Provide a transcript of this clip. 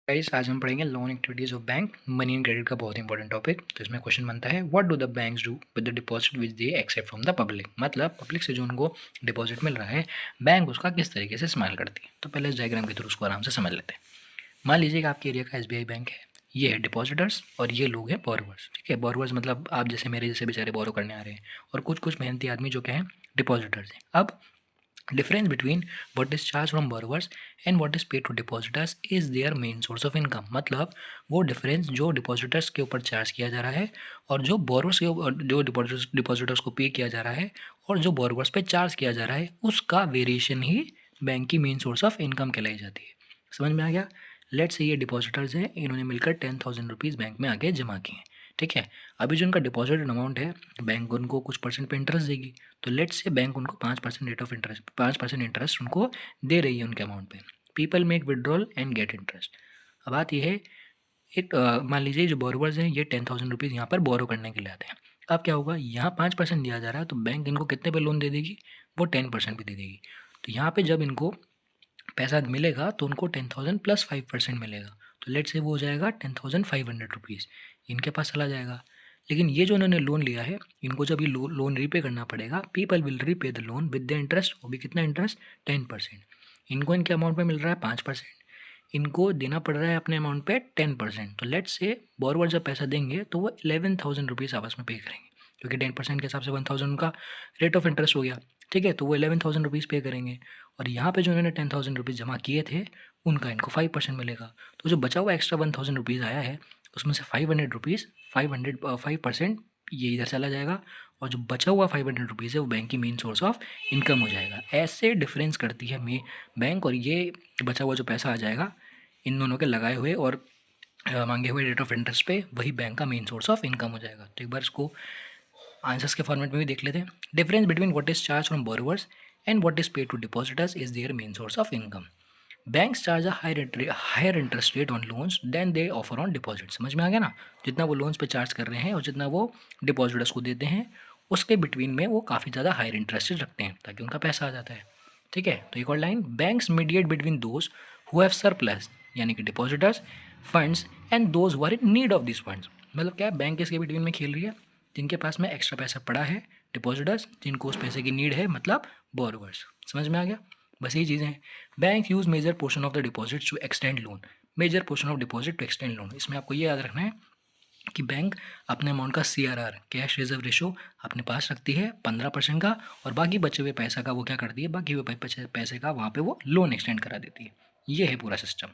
Guys आज हम पढ़ेंगे loan activities of bank money and credit का बहुत इंपॉर्टेंट टॉपिक। तो इसमें क्वेश्चन बनता है what do the banks do with the deposit which they accept from the public. मतलब पब्लिक से जो उनको डिपॉजिट मिल रहा है बैंक उसका किस तरीके से इस्तेमाल करती है। तो पहले इस डायग्राम के थ्रू उसको आराम से समझ लेते हैं। मान लीजिए कि आपके एरिया का एसबीआई बैंक है, ये है डिपॉजिटर्स और ये लोग हैं बोरोवर्स। ठीक है, बोरोवर्स मतलब आप जैसे मेरे जैसे बेचारे बोरो करने आ रहे हैं, और कुछ कुछ मेहनती आदमी जो क्या हैं डिपॉजिटर्स हैं। अब difference between what is charged from borrowers and what is paid to depositors is their main source of income। मतलब वो डिफरेंस जो डिपॉजिटर्स के ऊपर चार्ज किया जा रहा है और जो बोरोवर्स के जो डिपॉजिटर्स को पे किया जा रहा है और जो बोरोवर्स पे चार्ज किया जा रहा है, उसका वेरिएशन ही बैंक की मेन सोर्स ऑफ इनकम कहलाई जाती है। समझ में आ गया। लेट्स से ये डिपॉजिटर्स हैं, इन्होंने मिलकर 10,000 रुपीज़ बैंक में आके जमा किए हैं। ठीक है, अभी जो उनका डिपॉजिटेड अमाउंट है बैंक उनको कुछ परसेंट पे इंटरेस्ट देगी। तो लेट्स से बैंक उनको 5% रेट ऑफ इंटरेस्ट 5% इंटरेस्ट उनको दे रही है उनके अमाउंट पे। People make withdrawal and get interest. अब बात यह है, एक मान लीजिए जो बोरोवर्स हैं ये 10,000 रुपीज़ यहाँ पर बोरो करने के लिए आते हैं। अब क्या होगा, यहाँ 5% दिया जा रहा है तो बैंक इनको कितने पे लोन दे देगी, वो 10% भी दे देगी। तो यहाँ पे जब इनको पैसा मिलेगा तो उनको 10,000 प्लस 5% मिलेगा। तो लेट से वो हो जाएगा 10,500 रुपीज़ इनके पास चला जाएगा। लेकिन ये जो उन्होंने लोन लिया है, इनको जब ये लोन रीपे करना पड़ेगा, people will repay the loan with the interest. वो भी कितना इंटरेस्ट, 10%। इनको इनके अमाउंट पे मिल रहा है 5%, इनको देना पड़ रहा है अपने अमाउंट पे 10%। तो लेट्स से बोरोवर जब पैसा देंगे तो वो 11,000 रुपीज़ आपस में पे करेंगे, क्योंकि 10% के हिसाब से 1,000 का रेट ऑफ इंटरेस्ट हो गया। ठीक है, तो वो 11,000 रुपीज़ पे करेंगे और यहाँ पे जो उन्होंने 10,000 रुपीज़ जमा किए थे उनका इनको 5% मिलेगा। तो जो बचा हुआ एक्स्ट्रा 1,000 रुपीज़ आया है उसमें से 500 रुपीज़ 5% ये इधर चला जाएगा और जो बचा हुआ 500 रुपीज़ है वो बैंक की मेन सोर्स ऑफ इनकम हो जाएगा। ऐसे डिफरेंस करती है बैंक, और ये बचा हुआ जो पैसा आ जाएगा इन दोनों के लगाए हुए और मांगे हुए रेट ऑफ इंटरेस्ट पे, वही बैंक का मेन सोर्स ऑफ इनकम हो जाएगा। तो एक बार इसको आंसर्स के फॉर्मेट में भी देख लेते हैं। Difference between what is charge from borrowers and what is paid to depositors is their main source of income. Banks charge a higher interest rate on loans than they offer on deposit. समझ में आ गया ना, जितना वो loans पे charge कर रहे हैं और जितना वो डिपॉजिटर्स को देते हैं उसके बिटवीन में वो काफ़ी ज़्यादा हायर इंटरेस्ट रखते हैं ताकि उनका पैसा आ जाता है। ठीक है, तो एक और line, banks mediate between those who have surplus यानी कि depositors funds and those who are in need of this funds. मतलब क्या, बैंक इसके बिटवीन में खेल रही है, जिनके पास में एक्स्ट्रा पैसा पड़ा है डिपॉजिटर्स, जिनको उस पैसे की नीड है मतलब बोरोवर्स। समझ में आ गया, बस यही चीज़ें हैं। Bank use major portion of the deposit to extend loan. Major portion of deposit to extend loan, इसमें आपको ये याद रखना है कि बैंक अपने अमाउंट का CRR कैश रिजर्व रेशो अपने पास रखती है 15% का, और बाकी बचे हुए पैसा का वो क्या करती है, बाकी हुए पैसे का वहाँ पे वो लोन एक्सटेंड करा देती है। ये है पूरा सिस्टम।